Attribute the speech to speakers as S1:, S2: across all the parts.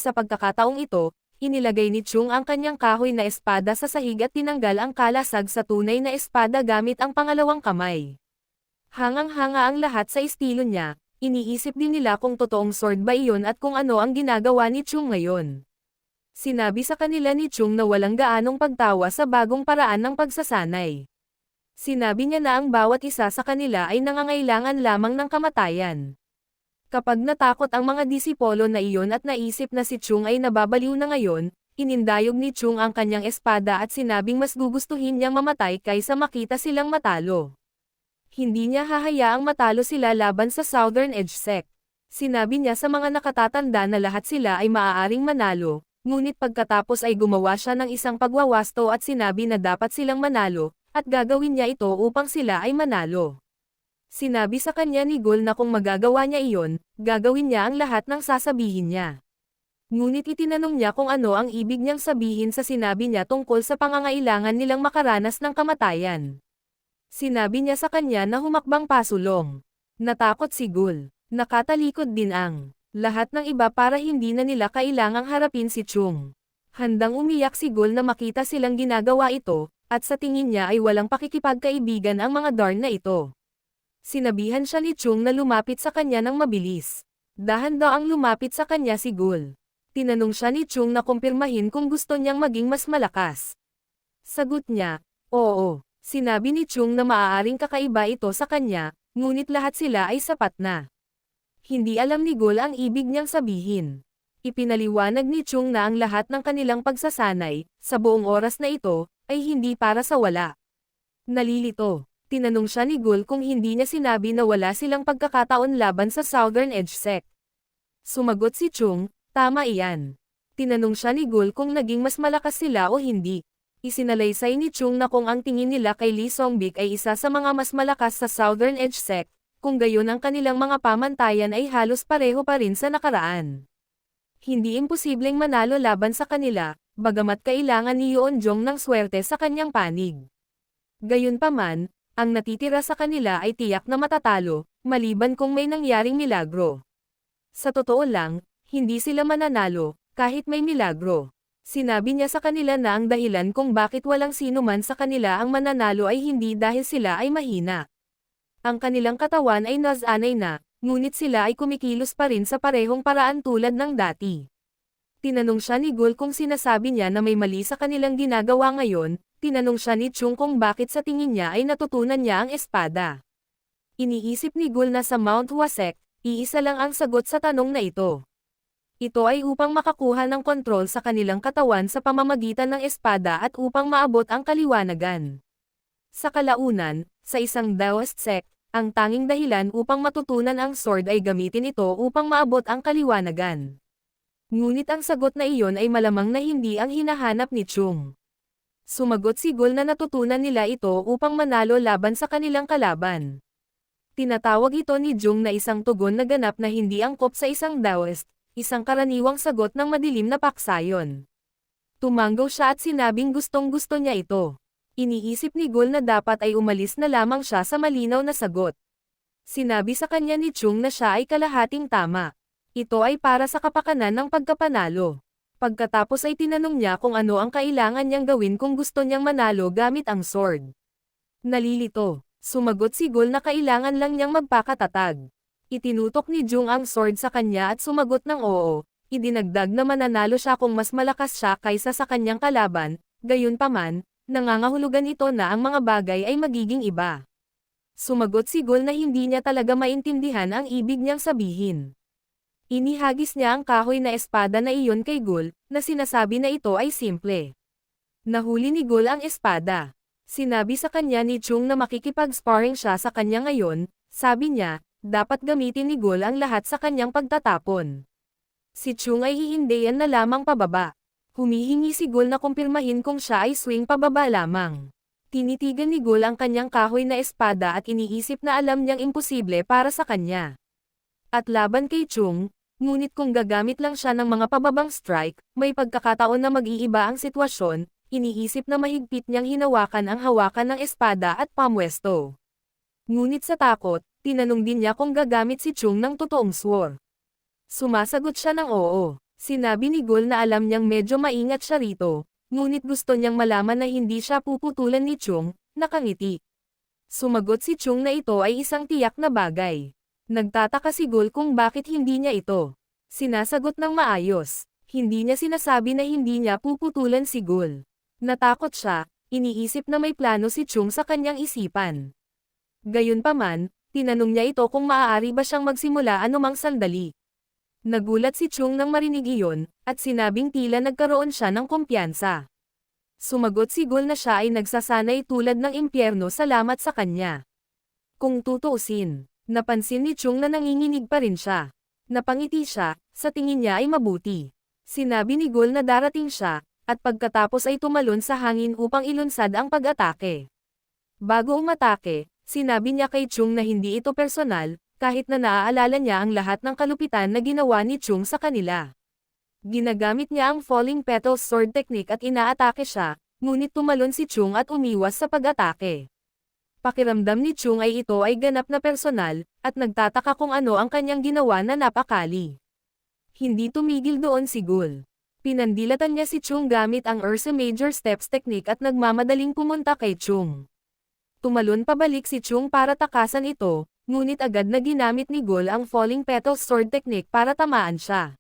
S1: Sa pagkakataong ito, inilagay ni Chung ang kanyang kahoy na espada sa sahig at tinanggal ang kalasag sa tunay na espada gamit ang pangalawang kamay. Hangang-hanga ang lahat sa estilo niya, iniisip din nila kung totoong sword ba iyon at kung ano ang ginagawa ni Chung ngayon. Sinabi sa kanila ni Chung na walang gaanong pagtawa sa bagong paraan ng pagsasanay. Sinabi niya na ang bawat isa sa kanila ay nangangailangan lamang ng kamatayan. Kapag natakot ang mga disipolo na iyon at naisip na si Chung ay nababaliw na ngayon, inindayog ni Chung ang kanyang espada at sinabing mas gugustuhin niyang mamatay kaysa makita silang matalo. Hindi niya hahayaang matalo sila laban sa Southern Edge Sect. Sinabi niya sa mga nakatatanda na lahat sila ay maaaring manalo, ngunit pagkatapos ay gumawa siya ng isang pagwawasto at sinabi na dapat silang manalo, at gagawin niya ito upang sila ay manalo. Sinabi sa kanya ni Gul na kung magagawa niya iyon, gagawin niya ang lahat ng sasabihin niya. Ngunit itinanong niya kung ano ang ibig niyang sabihin sa sinabi niya tungkol sa pangangailangan nilang makaranas ng kamatayan. Sinabi niya sa kanya na humakbang pasulong. Natakot si Gul. Nakatalikod din ang lahat ng iba para hindi na nila kailangang harapin si Chung. Handang umiyak si Gul na makita silang ginagawa ito, at sa tingin niya ay walang pakikipagkaibigan ang mga Darn na ito. Sinabihan siya ni Chung na lumapit sa kanya ng mabilis. Dahan-daang lumapit sa kanya si Gul. Tinanong siya ni Chung na kumpirmahin kung gusto niyang maging mas malakas. Sagot niya, oo. Sinabi ni Chung na maaaring kakaiba ito sa kanya, ngunit lahat sila ay sapat na. Hindi alam ni Gul ang ibig niyang sabihin. Ipinaliwanag ni Chung na ang lahat ng kanilang pagsasanay, sa buong oras na ito, ay hindi para sa wala. Nalilito. Tinanong siya ni Gul kung hindi niya sinabi na wala silang pagkakataon laban sa Southern Edge Sect. Sumagot si Chung, tama iyan. Tinanong siya ni Gul kung naging mas malakas sila o hindi. Isinalaysay ni Chung na kung ang tingin nila kay Lee Songbik ay isa sa mga mas malakas sa Southern Edge Sect, kung gayon ang kanilang mga pamantayan ay halos pareho pa rin sa nakaraan. Hindi imposibleng manalo laban sa kanila, bagamat kailangan ni Yeonjong ng swerte sa kanyang panig. Gayunpaman, ang natitira sa kanila ay tiyak na matatalo, maliban kung may nangyaring milagro. Sa totoo lang, hindi sila mananalo, kahit may milagro. Sinabi niya sa kanila na ang dahilan kung bakit walang sino man sa kanila ang mananalo ay hindi dahil sila ay mahina. Ang kanilang katawan ay nasanay na, ngunit sila ay kumikilos pa rin sa parehong paraan tulad ng dati. Tinanong siya ni Gul kung sinasabi niya na may mali sa kanilang ginagawa ngayon. Tinanong siya ni Chung kung bakit sa tingin niya ay natutunan niya ang espada. Iniisip ni Gul na sa Mount Wasek, iisa lang ang sagot sa tanong na ito. Ito ay upang makakuha ng kontrol sa kanilang katawan sa pamamagitan ng espada at upang maabot ang kaliwanagan. Sa kalaunan, sa isang Daoist sect, ang tanging dahilan upang matutunan ang sword ay gamitin ito upang maabot ang kaliwanagan. Ngunit ang sagot na iyon ay malamang na hindi ang hinahanap ni Chung. Sumagot si Gul na natutunan nila ito upang manalo laban sa kanilang kalaban. Tinatawag ito ni Jung na isang tugon na ganap na hindi angkop sa isang Daoist, isang karaniwang sagot ng madilim na paksayon. Tumanggaw siya at sinabing gustong-gusto niya ito. Iniisip ni Gul na dapat ay umalis na lamang siya sa malinaw na sagot. Sinabi sa kanya ni Chung na siya ay kalahating tama. Ito ay para sa kapakanan ng pagkapanalo. Pagkatapos ay tinanong niya kung ano ang kailangan niyang gawin kung gusto niyang manalo gamit ang sword. Nalilito. Sumagot si Gul na kailangan lang niyang magpakatatag. Itinutok ni Jung ang sword sa kanya at sumagot ng oo. Idinagdag na mananalo siya kung mas malakas siya kaysa sa kanyang kalaban, gayunpaman, nangangahulugan ito na ang mga bagay ay magiging iba. Sumagot si Gul na hindi niya talaga maintindihan ang ibig niyang sabihin. Inihagis niya ang kahoy na espada na iyon kay Gul, na sinasabi na ito ay simple. Nahuli ni Gul ang espada. Sinabi sa kanya ni Chung na makikipag-sparring siya sa kanya ngayon, sabi niya, dapat gamitin ni Gul ang lahat sa kanyang pagtatapon. Si Chung ay hihindihan na lamang pababa. Humihingi si Gul na kumpirmahin kung siya ay swing pababa lamang. Tinitigan ni Gul ang kanyang kahoy na espada at iniisip na alam niyang imposible para sa kanya. At laban kay Chung, ngunit kung gagamit lang siya ng mga pababang strike, may pagkakataon na mag-iiba ang sitwasyon, iniisip na mahigpit niyang hinawakan ang hawakan ng espada at pamwesto. Ngunit sa takot, tinanong din niya kung gagamit si Chung ng totoong sword. Sumasagot siya ng oo. Sinabi ni Gul na alam niyang medyo maingat siya rito, ngunit gusto niyang malaman na hindi siya puputulan ni Chung, nakangiti. Sumagot si Chung na ito ay isang tiyak na bagay. Nagtataka si Gul kung bakit hindi niya ito sinasagot ng maayos. Hindi niya sinasabi na hindi niya puputulan si Gul. Natakot siya, iniisip na may plano si Chung sa kanyang isipan. Gayunpaman, tinanong niya ito kung maaari ba siyang magsimula anumang sandali. Nagulat si Chung nang marinig iyon, at sinabing tila nagkaroon siya ng kumpiyansa. Sumagot si Gul na siya ay nagsasanay tulad ng impyerno salamat sa kanya. Kung tutuusin, napansin ni Chung na nanginginig pa rin siya. Napangiti siya, sa tingin niya ay mabuti. Sinabi ni Gul na darating siya, at pagkatapos ay tumalon sa hangin upang ilunsad ang pag-atake. Bago umatake, sinabi niya kay Chung na hindi ito personal, kahit na naaalala niya ang lahat ng kalupitan na ginawa ni Chung sa kanila. Ginagamit niya ang falling petals sword technique at inaatake siya, ngunit tumalon si Chung at umiwas sa pag-atake. Pakiramdam ni Chung ay ito ay ganap na personal, at nagtataka kung ano ang kanyang ginawa na napakali. Hindi tumigil doon si Gul. Pinandilatan niya si Chung gamit ang Ursa Major Steps technique at nagmamadaling pumunta kay Chung. Tumalon pabalik si Chung para takasan ito, ngunit agad na ginamit ni Gul ang Falling Petals Sword technique para tamaan siya.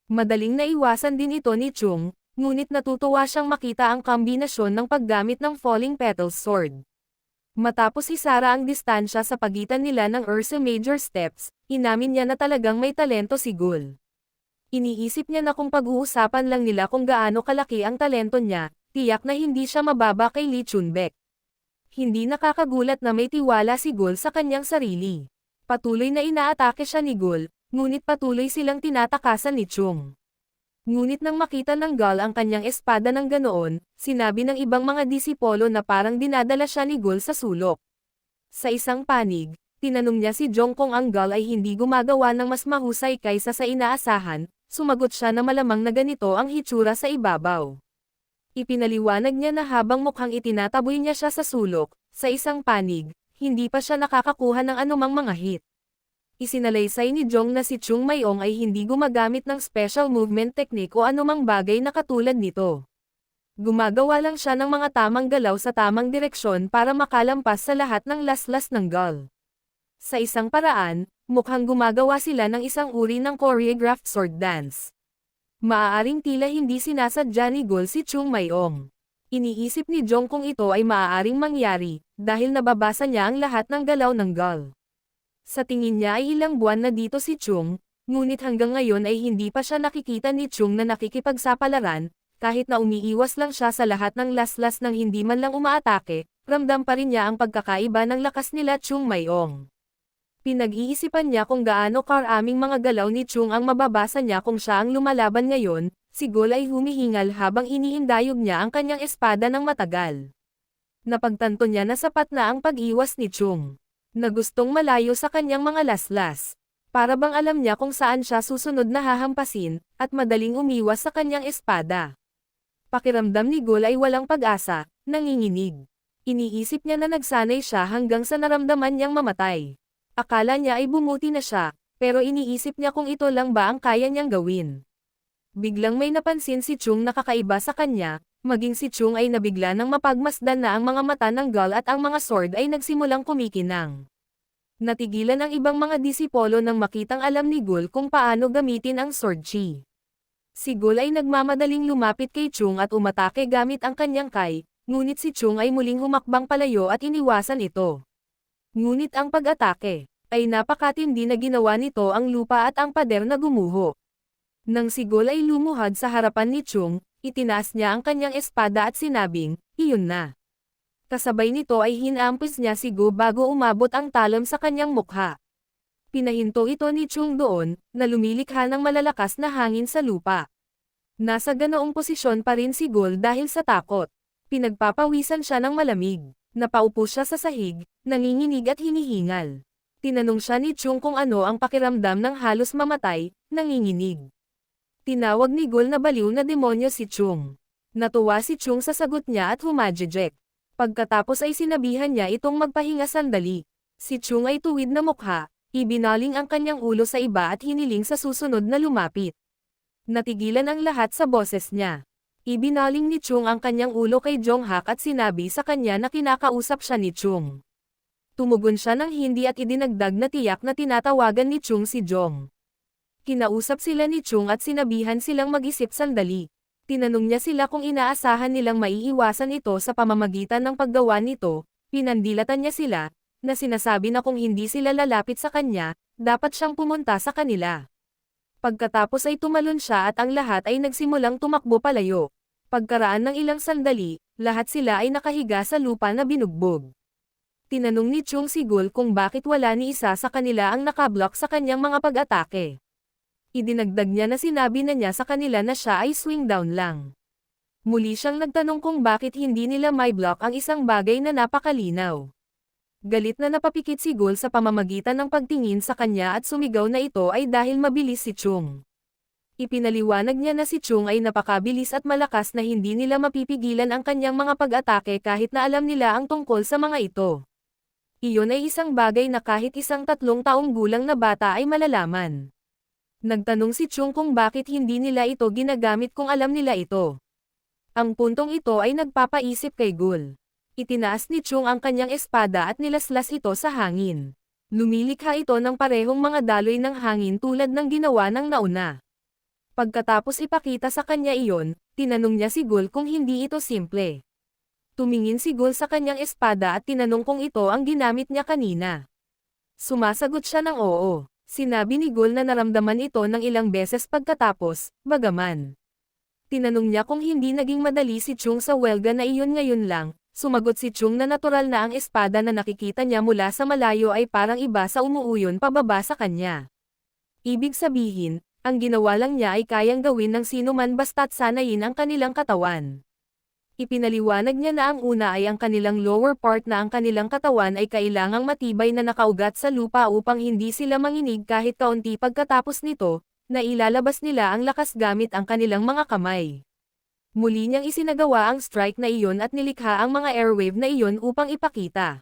S1: Madaling naiwasan din ito ni Chung, ngunit natutuwa siyang makita ang kombinasyon ng paggamit ng Falling Petals Sword. Matapos isara ang distansya sa pagitan nila ng Ursa Major Steps, inamin niya na talagang may talento si Gul. Iniisip niya na kung pag-uusapan lang nila kung gaano kalaki ang talento niya, tiyak na hindi siya mababa kay Lee Chunbek. Hindi nakakagulat na may tiwala si Gul sa kanyang sarili. Patuloy na inaatake siya ni Gul, ngunit patuloy silang tinatakasan ni Chung. Ngunit nang makita ng Gul ang kanyang espada ng ganoon, sinabi ng ibang mga disipolo na parang dinadala siya ni Gul sa sulok. Sa isang panig, tinanong niya si Jong kung ang Gul ay hindi gumagawa ng mas mahusay kaysa sa inaasahan, sumagot siya na malamang na ganito ang hitsura sa ibabaw. Ipinaliwanag niya na habang mukhang itinataboy niya siya sa sulok, sa isang panig, hindi pa siya nakakakuha ng anumang mga hit. Isinalaysay ni Jong na si Chung Mayong ay hindi gumagamit ng special movement technique o anumang bagay na katulad nito. Gumagawa lang siya ng mga tamang galaw sa tamang direksyon para makalampas sa lahat ng laslas ng Gul. Sa isang paraan, mukhang gumagawa sila ng isang uri ng choreographed sword dance. Maaaring tila hindi sinasadya ni Gul si Chung Mayong. Iniisip ni Jong kung ito ay maaaring mangyari, dahil nababasa niya ang lahat ng galaw ng Gul. Sa tingin niya ay ilang buwan na dito si Chung, ngunit hanggang ngayon ay hindi pa siya nakikita ni Chung na nakikipagsapalaran, kahit na umiiwas lang siya sa lahat ng laslas nang hindi man lang umaatake, ramdam pa rin niya ang pagkakaiba ng lakas nila Chung Mayong. Pinag-iisipan niya kung gaano karaming mga galaw ni Chung ang mababasa niya kung siya ang lumalaban ngayon, si Gul ay humihingal habang iniindayog niya ang kanyang espada ng matagal. Napagtanto niya na sapat na ang pag-iwas ni Chung, na gustong malayo sa kanyang mga laslas. Para bang alam niya kung saan siya susunod na hahampasin, at madaling umiwas sa kanyang espada. Pakiramdam ni Gul ay walang pag-asa, nanginginig. Iniisip niya na nagsanay siya hanggang sa naramdaman niyang mamatay. Akala niya ay bumuti na siya, pero iniisip niya kung ito lang ba ang kaya niyang gawin. Biglang may napansin si Chung na kakaiba sa kanya, maging si Chung ay nabigla nang mapagmasdan na ang mga mata ng Gul at ang mga sword ay nagsimulang kumikinang. Natigilan ang ibang mga disipolo nang makitang alam ni Gul kung paano gamitin ang sword chi. Si Gul ay nagmamadaling lumapit kay Chung at umatake gamit ang kanyang kai, ngunit si Chung ay muling humakbang palayo at iniwasan ito. Ngunit ang pag-atake ay napakatindi na ginawa nito ang lupa at ang pader na gumuho. Nang si Gul ay lumuhad sa harapan ni Chung, itinaas niya ang kanyang espada at sinabing, "Iyon na." Kasabay nito ay hinampis niya si Gu bago umabot ang talon sa kanyang mukha. Pinahinto ito ni Chung doon, na lumilikha ng malalakas na hangin sa lupa. Nasa ganoong posisyon pa rin si Gul dahil sa takot. Pinagpapawisan siya ng malamig. Napaupo siya sa sahig, nanginginig at hinihingal. Tinanong siya ni Chung kung ano ang pakiramdam ng halos mamatay, nanginginig. Tinawag ni Gul na baliw na demonyo si Chung. Natuwa si Chung sa sagot niya at humajejek. Pagkatapos ay sinabihan niya itong magpahinga sandali. Si Chung ay tuwid na mukha, ibinaling ang kanyang ulo sa iba at hiniling sa susunod na lumapit. Natigilan ang lahat sa boses niya. Ibinaling ni Chung ang kanyang ulo kay Jonghak at sinabi sa kanya na kinakausap siya ni Chung. Tumugon siya ng hindi at idinagdag na tiyak na tinatawagan ni Chung si Jong. Kinausap sila ni Chung at sinabihan silang mag-isip sandali. Tinanong niya sila kung inaasahan nilang maiiwasan ito sa pamamagitan ng paggawa nito, pinandilatan niya sila, na sinasabi na kung hindi sila lalapit sa kanya, dapat siyang pumunta sa kanila. Pagkatapos ay tumalon siya at ang lahat ay nagsimulang tumakbo palayo. Pagkaraan ng ilang sandali, lahat sila ay nakahiga sa lupa na binugbog. Tinanong ni Chung si Gul kung bakit wala ni isa sa kanila ang nakablock sa kanyang mga pag-atake. Idinagdag niya na sinabi na niya sa kanila na siya ay swing down lang. Muli siyang nagtanong kung bakit hindi nila may block ang isang bagay na napakalinaw. Galit na napapikit si Gul sa pamamagitan ng pagtingin sa kanya at sumigaw na ito ay dahil mabilis si Chung. Ipinaliwanag niya na si Chung ay napakabilis at malakas na hindi nila mapipigilan ang kanyang mga pag-atake kahit na alam nila ang tungkol sa mga ito. Iyon ay isang bagay na kahit isang 3 taong gulang na bata ay malalaman. Nagtanong si Chung kung bakit hindi nila ito ginagamit kung alam nila ito. Ang puntong ito ay nagpapaisip kay Gul. Itinaas ni Chung ang kanyang espada at nilaslas ito sa hangin. Lumilikha ito ng parehong mga daloy ng hangin tulad ng ginawa ng nauna. Pagkatapos ipakita sa kanya iyon, tinanong niya si Gul kung hindi ito simple. Tumingin si Gul sa kanyang espada at tinanong kung ito ang ginamit niya kanina. Sumasagot siya ng oo. Sinabi ni Gul na naramdaman ito ng ilang beses pagkatapos, bagaman. Tinanong niya kung hindi naging madali si Chung sa welga na iyon ngayon lang, sumagot si Chung na natural na ang espada na nakikita niya mula sa malayo ay parang iba sa umuuyon pababa sa kanya. Ibig sabihin, ang ginawa lang niya ay kayang gawin ng sino man basta't sanayin ang kanilang katawan. Ipinaliwanag niya na ang una ay ang kanilang lower part na ang kanilang katawan ay kailangang matibay na nakaugat sa lupa upang hindi sila manginig kahit kaunti pagkatapos nito, na ilalabas nila ang lakas gamit ang kanilang mga kamay. Muli niyang isinagawa ang strike na iyon at nilikha ang mga airwave na iyon upang ipakita.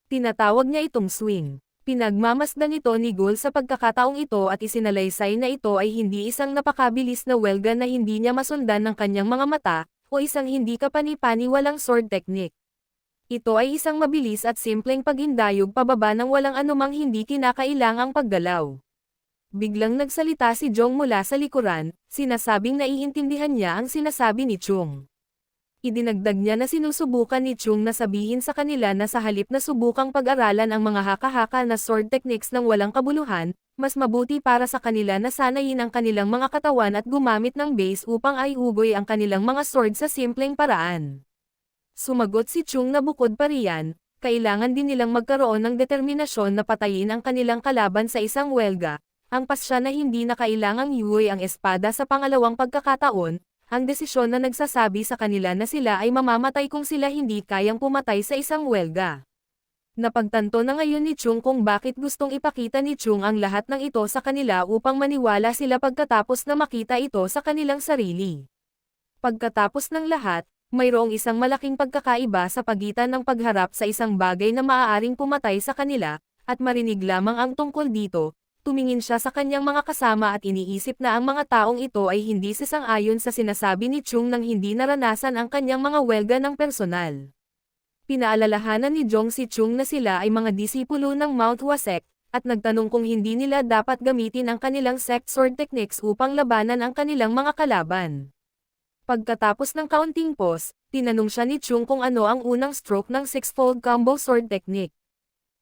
S1: Tinatawag niya itong swing. Pinagmamasdan ito ni Gul sa pagkakataong ito at isinalaysay na ito ay hindi isang napakabilis na welga na hindi niya masundan ng kanyang mga mata, o isang hindi kapani-pani walang sword technique. Ito ay isang mabilis at simpleng paghindayog pababa ng walang anumang hindi kinakailangang paggalaw. Biglang nagsalita si Jong mula sa likuran, sinasabing naiintindihan niya ang sinasabi ni Chung. Idinagdag niya na sinusubukan ni Chung na sabihin sa kanila na sa halip na subukang pag-aralan ang mga haka-haka na sword techniques ng walang kabuluhan, mas mabuti para sa kanila na sanayin ang kanilang mga katawan at gumamit ng base upang aiugoy ang kanilang mga sword sa simpleng paraan. Sumagot si Chung na bukod pa riyan, kailangan din nilang magkaroon ng determinasyon na patayin ang kanilang kalaban sa isang welga, ang pasya na hindi na kailangang iugoy ang espada sa pangalawang pagkakataon, ang desisyon na nagsasabi sa kanila na sila ay mamamatay kung sila hindi kayang pumatay sa isang welga. Napagtanto na ngayon ni Chung kung bakit gustong ipakita ni Chung ang lahat ng ito sa kanila upang maniwala sila pagkatapos na makita ito sa kanilang sarili. Pagkatapos ng lahat, mayroong isang malaking pagkakaiba sa pagitan ng pagharap sa isang bagay na maaaring pumatay sa kanila, at marinig lamang ang tungkol dito. Tumingin siya sa kanyang mga kasama at iniisip na ang mga taong ito ay hindi sasang-ayon sa sinasabi ni Chung nang hindi naranasan ang kanyang mga welga ng personal. Pinaalalahanan ni Jong si Chung na sila ay mga disipulo ng Mount Hua sect, at nagtanong kung hindi nila dapat gamitin ang kanilang sect sword techniques upang labanan ang kanilang mga kalaban. Pagkatapos ng kaunting pause, tinanong siya ni Chung kung ano ang unang stroke ng six-fold combo sword technique.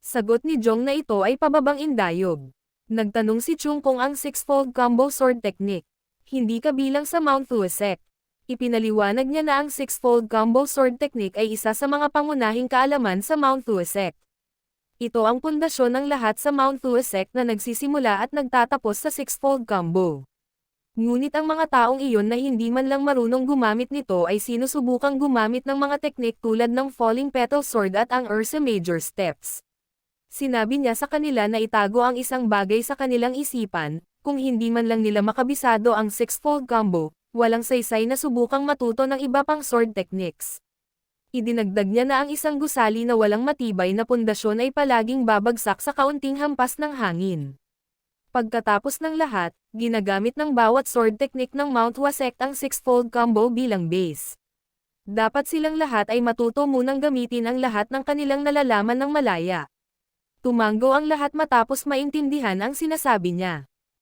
S1: Sagot ni Jong na ito ay pababang indayog. Nagtanong si Chung kung ang six-fold combo sword technique hindi kabilang sa Mount Hua sect. Ipinaliwanag niya na ang six-fold combo sword technique ay isa sa mga pangunahing kaalaman sa Mount Hua sect. Ito ang pundasyon ng lahat sa Mount Hua sect na nagsisimula at nagtatapos sa six-fold combo. Ngunit ang mga taong iyon na hindi man lang marunong gumamit nito ay sinusubukang gumamit ng mga teknik tulad ng falling petal sword at ang Ursa Major steps. Sinabi niya sa kanila na itago ang isang bagay sa kanilang isipan, kung hindi man lang nila makabisado ang six-fold combo, walang saysay na subukang matuto ng iba pang sword techniques. Idinagdag niya na ang isang gusali na walang matibay na pundasyon ay palaging babagsak sa kaunting hampas ng hangin. Pagkatapos ng lahat, ginagamit ng bawat sword technique ng Mount Wasect ang six-fold combo bilang base. Dapat silang lahat ay matuto munang gamitin ang lahat ng kanilang nalalaman ng malaya. Tumango ang lahat matapos maintindihan ang sinasabi niya.